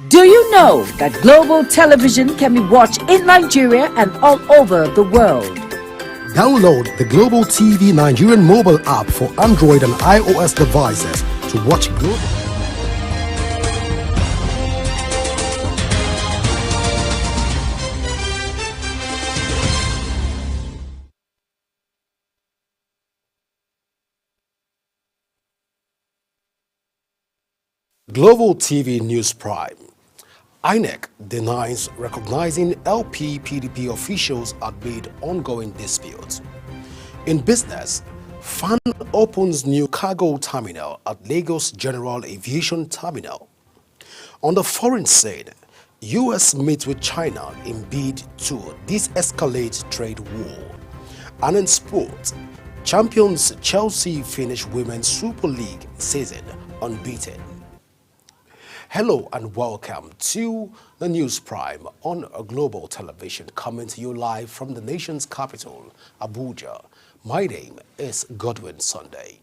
Do you know that Global Television can be watched in Nigeria and all over the world? Download the Global TV Nigerian mobile app for Android and iOS devices to watch Global. Global TV News Prime. INEC denies recognizing LP-PDP officials amid ongoing disputes. In business, FAN opens new cargo terminal at Lagos General Aviation Terminal. On the foreign scene, U.S. meets with China in bid to de-escalate trade war. And in sports, champions Chelsea finish Women's Super League season unbeaten. Hello and welcome to the News Prime on a Global Television, coming to you live from the nation's capital, Abuja. My name is Godwin Sunday.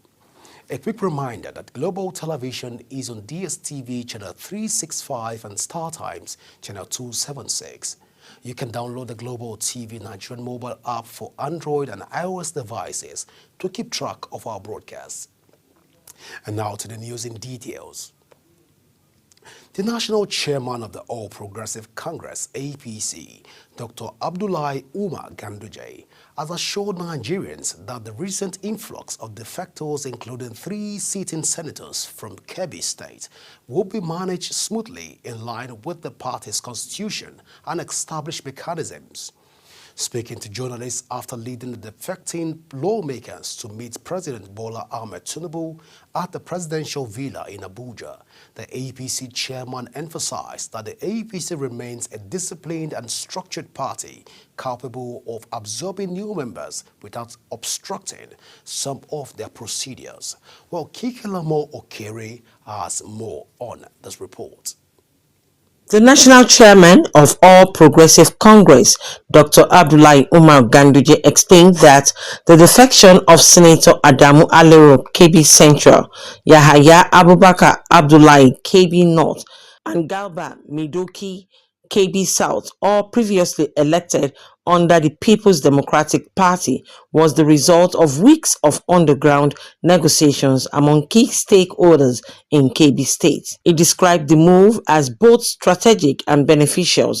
A quick reminder that Global Television is on DSTV channel 365 and StarTimes channel 276. You can download the Global TV Nigerian mobile app for Android and iOS devices to keep track of our broadcasts. And now to the news in details. The National Chairman of the All Progressive Congress, APC, Dr. Abdullahi Umar Ganduje, has assured Nigerians that the recent influx of defectors, including 3 sitting senators from Kebbi State, will be managed smoothly in line with the party's constitution and established mechanisms. Speaking to journalists after leading the defecting lawmakers to meet President Bola Ahmed Tinubu at the presidential villa in Abuja, the APC chairman emphasized that the APC remains a disciplined and structured party capable of absorbing new members without obstructing some of their procedures. Well, Kikelamo Okere has more on this report. The national chairman of All Progressive Congress, Dr. Abdullahi Umar Ganduje, explained that the defection of Senator Adamu Alero, Kebbi Central, Yahaya Abubakar Abdullahi, Kebbi North, and Galba Midoki, Kebbi South, all previously elected under the People's Democratic Party, was the result of weeks of underground negotiations among key stakeholders in Kebbi State. He described the move as both strategic and beneficial,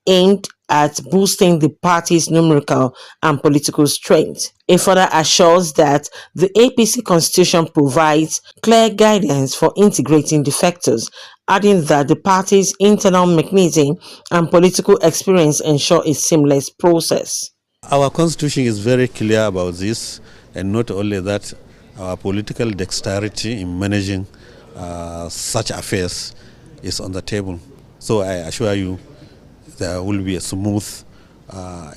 aimed at boosting the party's numerical and political strength. He further assures that the APC constitution provides clear guidance for integrating defectors, adding that the party's internal mechanism and political experience ensure a seamless process. Our constitution is very clear about this, and not only that, our political dexterity in managing such affairs is on the table. So I assure you there will be a smooth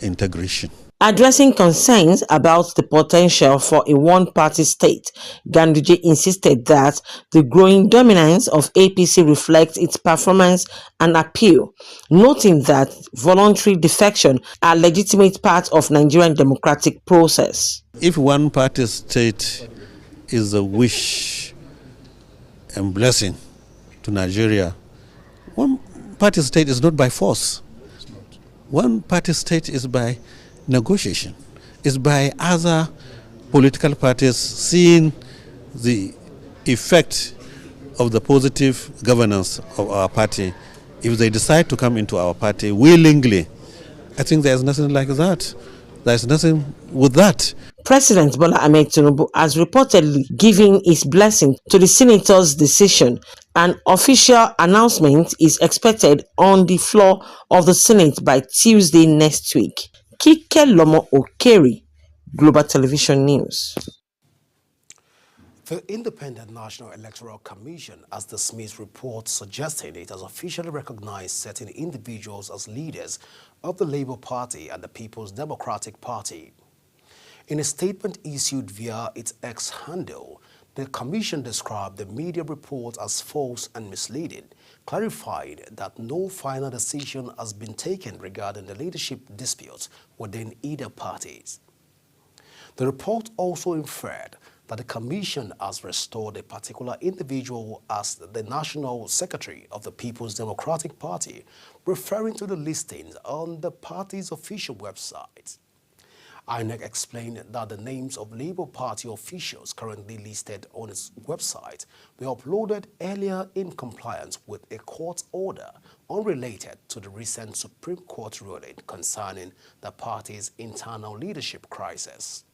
integration. Addressing concerns about the potential for a one-party state, Ganduje insisted that the growing dominance of APC reflects its performance and appeal, noting that voluntary defection are legitimate part of Nigerian democratic process. If one-party state is a wish and blessing to Nigeria, one-party state is not by force. One-party state is by negotiation, is by other political parties seeing the effect of the positive governance of our party. If they decide to come into our party willingly, I think there's nothing like that. There's nothing with that. President Bola Ahmed Tinubu has reportedly given his blessing to the senator's decision. An official announcement is expected on the floor of the Senate by Tuesday next week. Kikelamo Okere, Global Television News. The Independent National Electoral Commission has dismissed reports suggesting it has officially recognized certain individuals as leaders of the Labour Party and the People's Democratic Party. In a statement issued via its X handle, the Commission described the media report as false and misleading, clarified that no final decision has been taken regarding the leadership disputes within either parties. The report also inferred that the Commission has restored a particular individual as the National Secretary of the People's Democratic Party, referring to the listings on the party's official website. INEC explained that the names of Labour Party officials currently listed on its website were uploaded earlier in compliance with a court order unrelated to the recent Supreme Court ruling concerning the party's internal leadership crisis.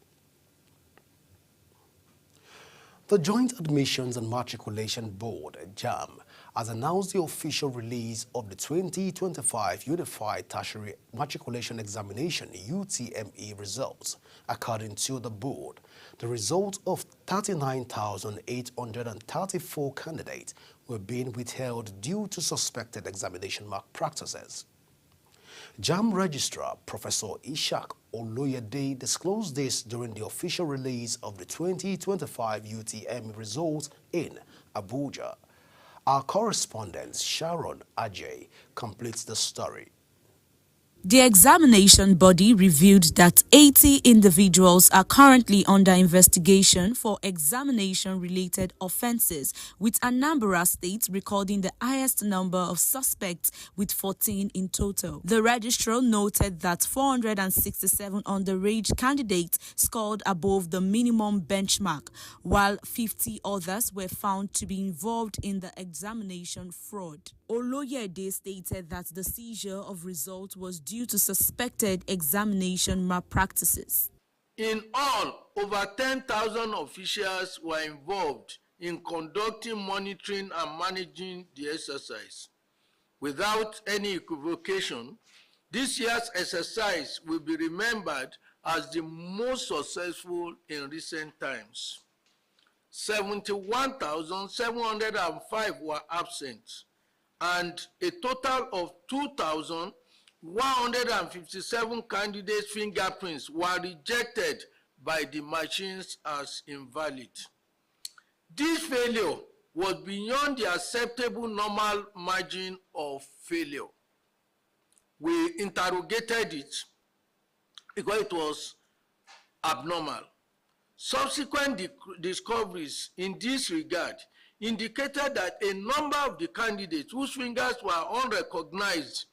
The Joint Admissions and Matriculation Board, JAMB, has announced the official release of the 2025 Unified Tertiary Matriculation Examination UTME results. According to the board, the results of 39,834 candidates were being withheld due to suspected examination malpractices. JAMB Registrar Professor Ishak Oloyede disclosed this during the official release of the 2025 UTME results in Abuja. Our correspondent Sharon Ajay completes the story. The examination body revealed that 80 individuals are currently under investigation for examination-related offences, with Anambra State recording the highest number of suspects with 14 in total. The registrar noted that 467 underage candidates scored above the minimum benchmark, while 50 others were found to be involved in the examination fraud. Oloyede stated that the seizure of results was due to suspected examination malpractices. In all, over 10,000 officials were involved in conducting, monitoring, and managing the exercise. Without any equivocation, this year's exercise will be remembered as the most successful in recent times. 71,705 were absent, and a total of 2,157 candidates' fingerprints were rejected by the machines as invalid. This failure was beyond the acceptable normal margin of failure. We interrogated it because it was abnormal. Subsequent discoveries in this regard indicated that a number of the candidates whose fingers were unrecognized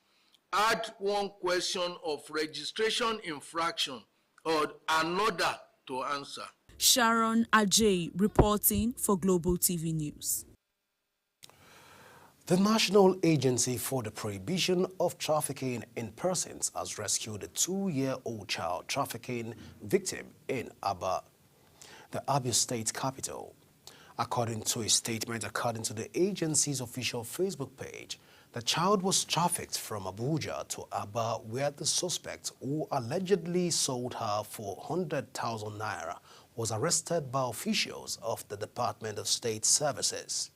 had one question of registration infraction or another to answer. Sharon Ajay reporting for Global TV News. The National Agency for the Prohibition of Trafficking in Persons has rescued a 2-year-old child trafficking victim in Aba, the Abia State capital. According to a statement, according to the agency's official Facebook page, the child was trafficked from Abuja to Aba, where the suspect, who allegedly sold her for 100,000 naira, was arrested by officials of the Department of State Services.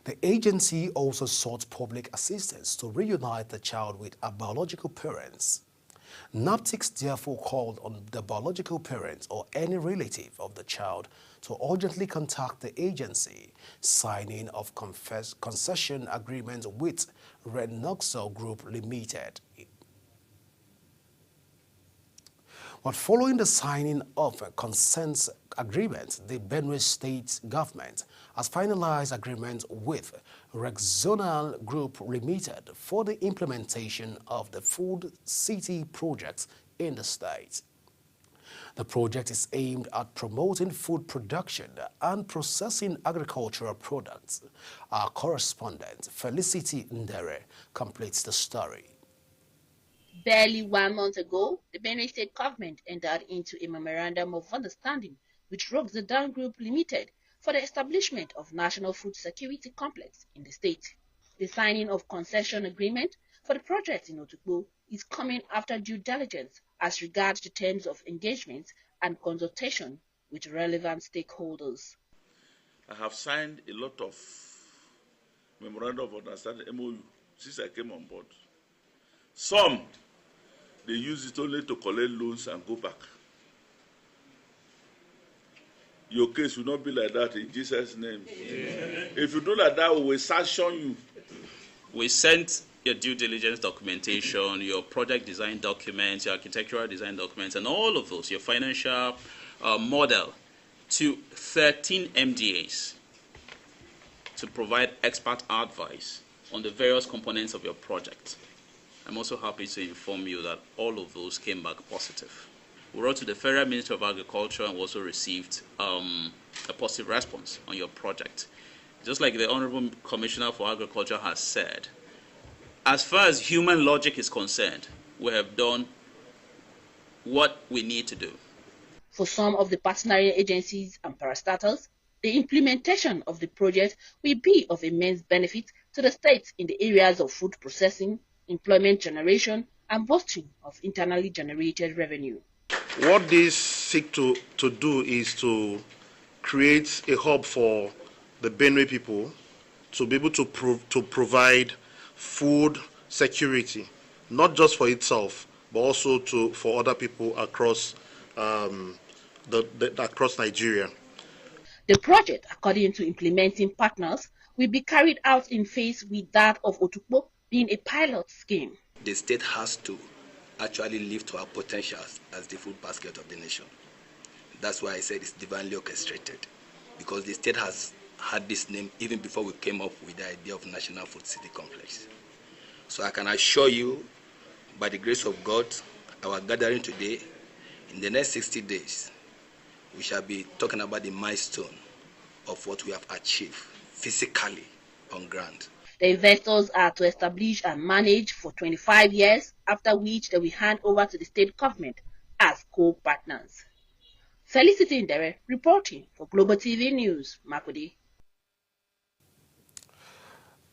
The agency also sought public assistance to reunite the child with her biological parents. NAPTIX therefore called on the biological parents or any relative of the child to urgently contact the agency, signing of concession agreement with Renoxel Group Limited. But following the signing of a consent agreement, the Benue State government has finalized agreement with Rexonal Group Limited for the implementation of the Food City project in the state. The project is aimed at promoting food production and processing agricultural products. Our correspondent, Felicity Ndere, completes the story. Barely 1 month ago, the Benue State government entered into a memorandum of understanding with Rexonal Group Limited for the establishment of National Food Security Complex in the state. The signing of concession agreement for the project in Otukpo is coming after due diligence as regards the terms of engagement and consultation with relevant stakeholders. I have signed a lot of memorandum of understanding, MOU, since I came on board. Some, they use it only to collect loans and go back. Your case will not be like that in Jesus' name. Amen. If you do like that, we will sanction you. We sent your due diligence documentation, your project design documents, your architectural design documents, and all of those, your financial model, to 13 MDAs to provide expert advice on the various components of your project. I'm also happy to inform you that all of those came back positive. We wrote to the Federal Ministry of Agriculture and also received a positive response on your project. Just like the Honorable Commissioner for Agriculture has said, as far as human logic is concerned, we have done what we need to do. For some of the partnering agencies and parastatals, the implementation of the project will be of immense benefit to the state in the areas of food processing, employment generation, and boosting of internally generated revenue. What this seeks to do is to create a hub for the Benue people to be able to provide food security, not just for itself, but also for other people across across Nigeria. The project, according to implementing partners, will be carried out in phase with that of Otukpo being a pilot scheme. The state has to actually live to our potential as the food basket of the nation. That's why I said it's divinely orchestrated, because the state has had this name even before we came up with the idea of National Food City Complex. So I can assure you, by the grace of God, our gathering today, in the next 60 days, we shall be talking about the milestone of what we have achieved physically on ground. The investors are to establish and manage for 25 years, after which they will hand over to the state government as co-partners. Felicity Ndere reporting for Global TV News, Makudi.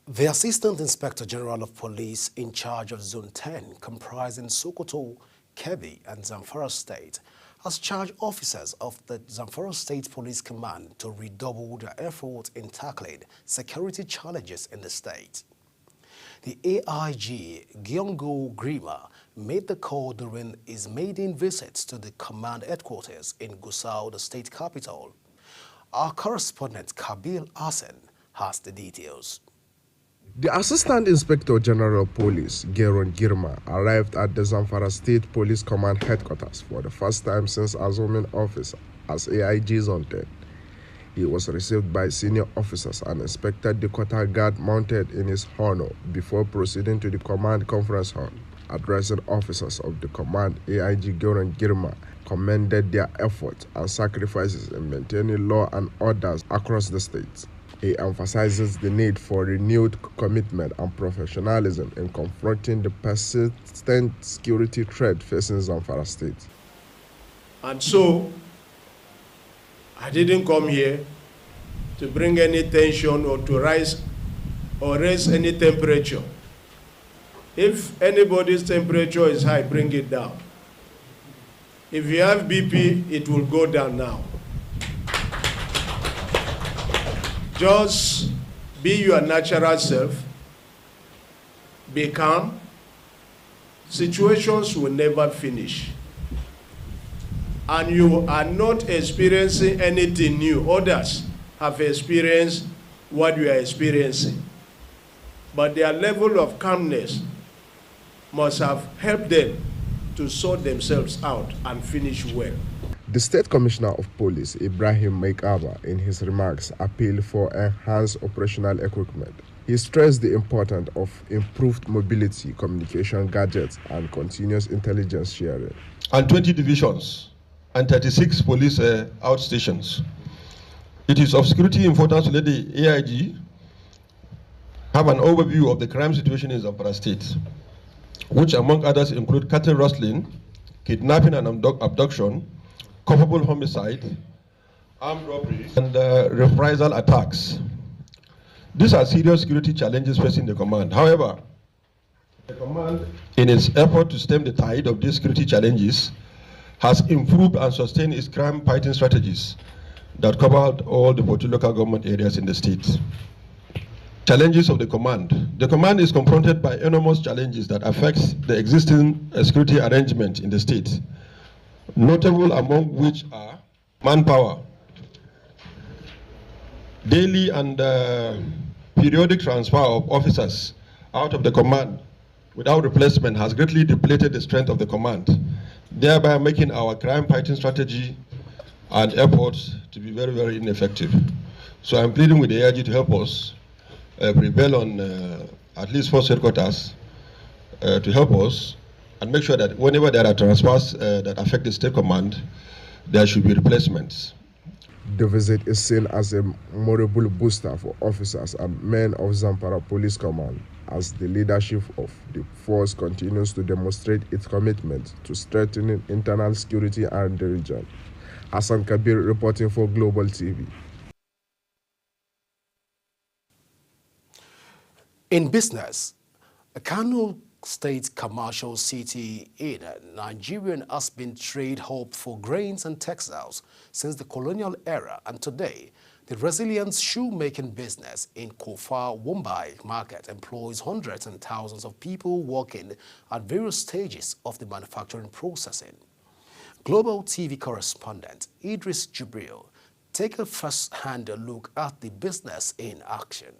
The Assistant Inspector General of Police in charge of Zone 10, comprising Sokoto, Kebbi and Zamfara State, has charged officers of the Zamfara State Police Command to redouble their efforts in tackling security challenges in the state. The AIG, Giongo Grima, made the call during his maiden visit to the command headquarters in Gusau, the state capital. Our correspondent Kabil Hassan has the details. The Assistant Inspector General of Police, Geron Girma, arrived at the Zamfara State Police Command headquarters for the first time since assuming office as AIG Zone 10. He was received by senior officers and inspected the quarter guard mounted in his honor before proceeding to the command conference hall. Addressing officers of the command, AIG Geron Girma commended their efforts and sacrifices in maintaining law and orders across the state. He emphasizes the need for renewed commitment and professionalism in confronting the persistent security threat facing Zamfara State. And so, I didn't come here to bring any tension or to raise any temperature. If anybody's temperature is high, bring it down. If you have BP, it will go down now. Just be your natural self, be calm. Situations will never finish. And you are not experiencing anything new. Others have experienced what you are experiencing. But their level of calmness must have helped them to sort themselves out and finish well. The State Commissioner of Police, Ibrahim Maikaba, in his remarks, appealed for enhanced operational equipment. He stressed the importance of improved mobility, communication gadgets, and continuous intelligence sharing. And 20 divisions and 36 police outstations. It is of security importance to let the AIG have an overview of the crime situation in Zamfara State, which among others include cattle rustling, kidnapping and abduction, culpable homicide, armed robbery, and reprisal attacks. These are serious security challenges facing the command. However, the command, in its effort to stem the tide of these security challenges, has improved and sustained its crime-fighting strategies that covered all the 40 local government areas in the state. Challenges of the command. The command is confronted by enormous challenges that affect the existing security arrangement in the state, notable among which are manpower. Daily and periodic transfer of officers out of the command without replacement has greatly depleted the strength of the command, thereby making our crime-fighting strategy and efforts to be very, very ineffective. So I'm pleading with the AIG to help us prevail on at least force headquarters to help us and make sure that whenever there are transfers that affect the state command, there should be replacements. The visit is seen as a memorable booster for officers and men of Zamfara Police Command as the leadership of the force continues to demonstrate its commitment to strengthening internal security and the region. Hassan Kabir reporting for Global TV. In business, Kano State commercial city in Nigeria has been trade hub for grains and textiles since the colonial era, and today the resilient shoemaking business in Kofa Wombai market employs hundreds and thousands of people working at various stages of the manufacturing processing. Global TV correspondent Idris Jibril take a first-hand look at the business in action.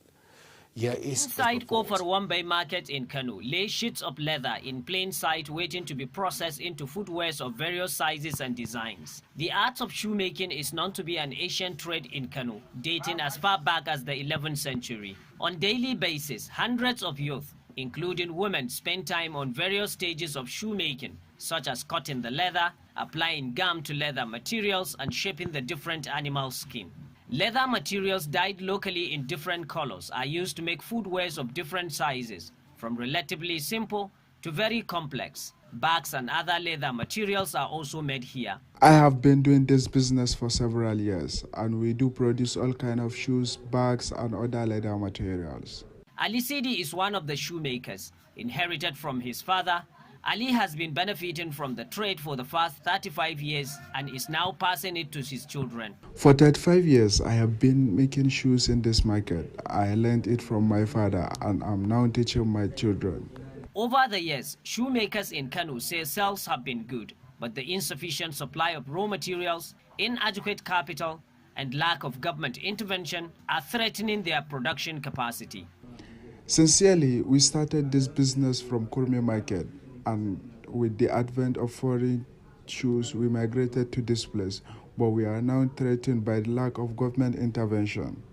Inside Kofa Wombai market in Kano lay sheets of leather in plain sight waiting to be processed into footwears of various sizes and designs. The art of shoemaking is known to be an ancient trade in Kano, dating as far back as the 11th century. On daily basis, hundreds of youth, including women, spend time on various stages of shoemaking, such as cutting the leather, applying gum to leather materials, and shaping the different animal skin. Leather materials dyed locally in different colors are used to make footwears of different sizes, from relatively simple to very complex. Bags and other leather materials are also made here. I have been doing this business for several years, and we do produce all kinds of shoes, bags, and other leather materials. Ali Sidi is one of the shoemakers. Inherited from his father, Ali has been benefiting from the trade for the past 35 years and is now passing it to his children. For 35 years, I have been making shoes in this market. I learned it from my father, and I'm now teaching my children. Over the years, shoemakers in Kano say sales have been good, but the insufficient supply of raw materials, inadequate capital, and lack of government intervention are threatening their production capacity. Sincerely, we started this business from Kurmi Market, and with the advent of foreign shoes, we migrated to this place, but we are now threatened by the lack of government intervention.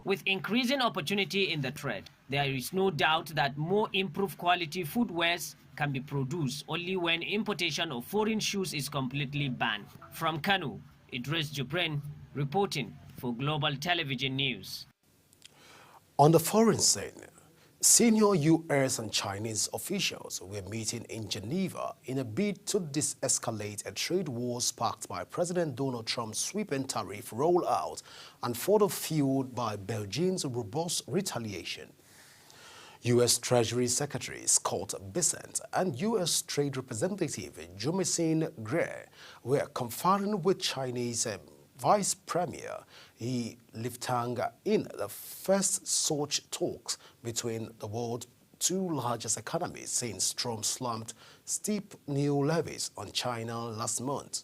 With increasing opportunity in the trade, there is no doubt that more improved quality footwears can be produced only when importation of foreign shoes is completely banned. From Kano, Idris Jubrin reporting for Global Television News. On the foreign scene, senior U.S. and Chinese officials were meeting in Geneva in a bid to de-escalate a trade war sparked by President Donald Trump's sweeping tariff rollout and further fueled by Beijing's robust retaliation. U.S. Treasury Secretary Scott Bessent and U.S. Trade Representative Jumicin Gray were conferring with Chinese Vice Premier He Liftang in the first such talks between the world's two largest economies since Trump slammed steep new levies on China last month.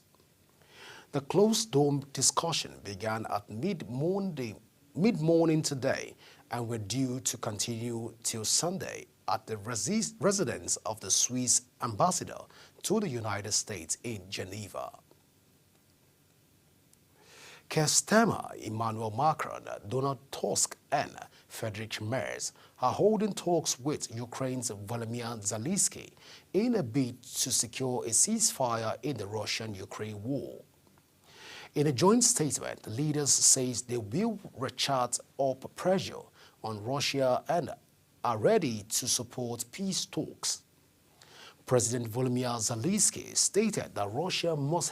The closed-door discussion began at mid-morning today and were due to continue till Sunday at the residence of the Swiss ambassador to the United States in Geneva. Keir Starmer, Emmanuel Macron, Donald Tusk, and Friedrich Merz are holding talks with Ukraine's Volodymyr Zelensky in a bid to secure a ceasefire in the Russian-Ukraine war. In a joint statement, the leaders say they will ratchet up pressure on Russia and are ready to support peace talks. President Volodymyr Zelensky stated that Russia must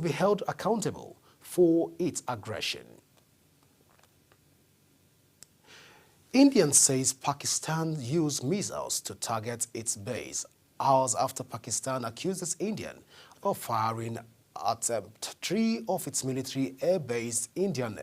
be held accountable for its aggression. India says Pakistan used missiles to target its base hours after Pakistan accuses India of firing at 3 of its military air bases. Indian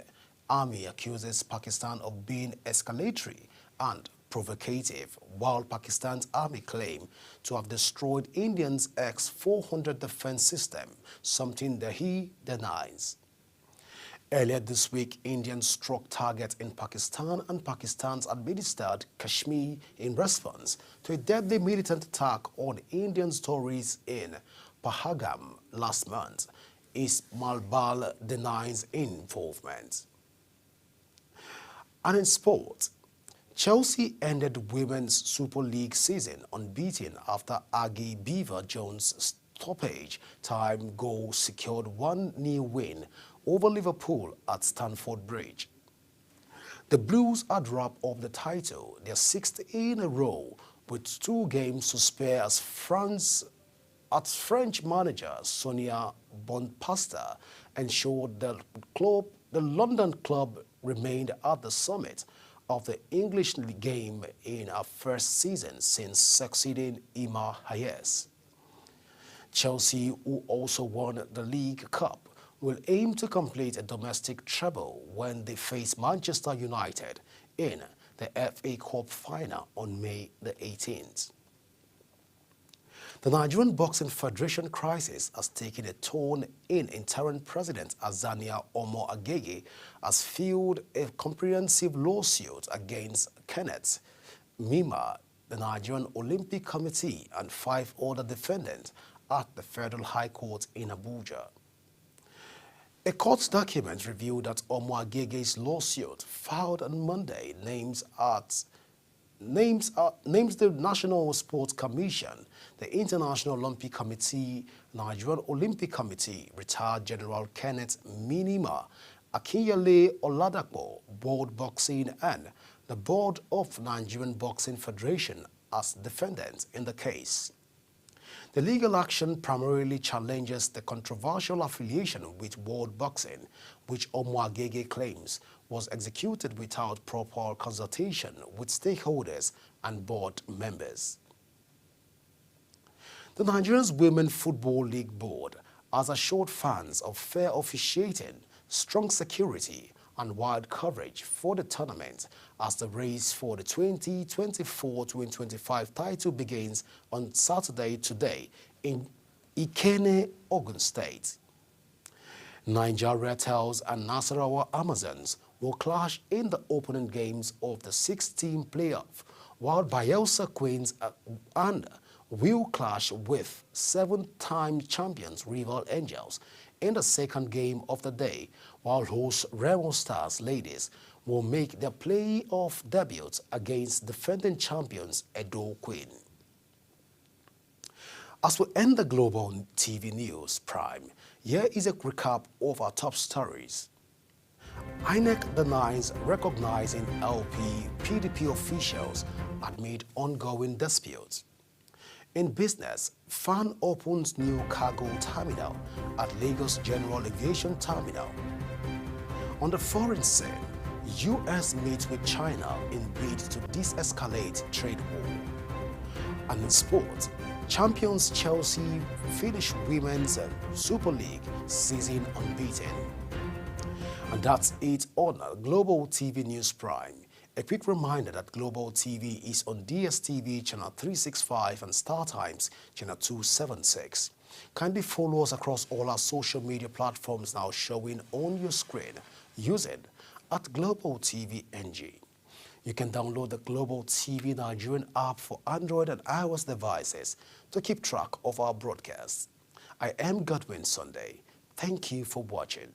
Army accuses Pakistan of being escalatory and provocative, while Pakistan's army claimed to have destroyed India's X-400 defense system, something that he denies. Earlier this week, Indians struck targets in Pakistan and Pakistan's administered Kashmir in response to a deadly militant attack on Indian tourists in Pahalgam last month. Ismail Bal denies involvement. And in sport, Chelsea ended Women's Super League season unbeaten after Aggie Beever-Jones' stoppage time goal secured 1-0 win over Liverpool at Stamford Bridge. The Blues had wrapped up the title, their 6th in a row, with 2 games to spare as French manager Sonia Bonpasta ensured the London club remained at the summit of the English game in her first season since succeeding Ima Hayes. Chelsea, who also won the League Cup, will aim to complete a domestic treble when they face Manchester United in the FA Cup final on May the 18th. The Nigerian Boxing Federation crisis has taken a turn in interim President Azania Omo Agege has filed a comprehensive lawsuit against Kenneth Mima, the Nigerian Olympic Committee, and 5 other defendants at the Federal High Court in Abuja. A court document revealed that Omo Agege's lawsuit filed on Monday names the National Sports Commission, the International Olympic Committee, Nigerian Olympic Committee, retired General Kenneth Minima, Akinyele Oladapo, Board Boxing, and the Board of Nigerian Boxing Federation as defendants in the case. The legal action primarily challenges the controversial affiliation with World Boxing, which Omo Agege claims was executed without proper consultation with stakeholders and board members. The Nigerian Women's Football League Board has assured fans of fair officiating, strong security, and wide coverage for the tournament as the race for the 2024-2025 title begins on Saturday today in Ikenne, Ogun State. Nigeria Tels and Nasarawa Amazons will clash in the opening games of the 6-team playoff, while Bayelsa Queens will clash with 7-time champions Rival Angels in the second game of the day, while host Remo Stars Ladies will make their playoff debuts against defending champions Edo Queen. As we end the Global TV News Prime, here is a recap of our top stories. INEC denies recognizing LP PDP officials amid ongoing disputes. In business, FAN opens new cargo terminal at Lagos General Aviation Terminal. On the foreign scene, U.S. meets with China in bid to de-escalate trade war. And in sport, champions Chelsea finish Women's Super League season unbeaten. And that's it on Global TV News Prime. A quick reminder that Global TV is on DSTV channel 365 and StarTimes channel 276. Kindly follow us across all our social media platforms now showing on your screen using @Global TV NG. You can download the Global TV Nigerian app for Android and iOS devices to keep track of our broadcasts. I am Godwin Sunday. Thank you for watching.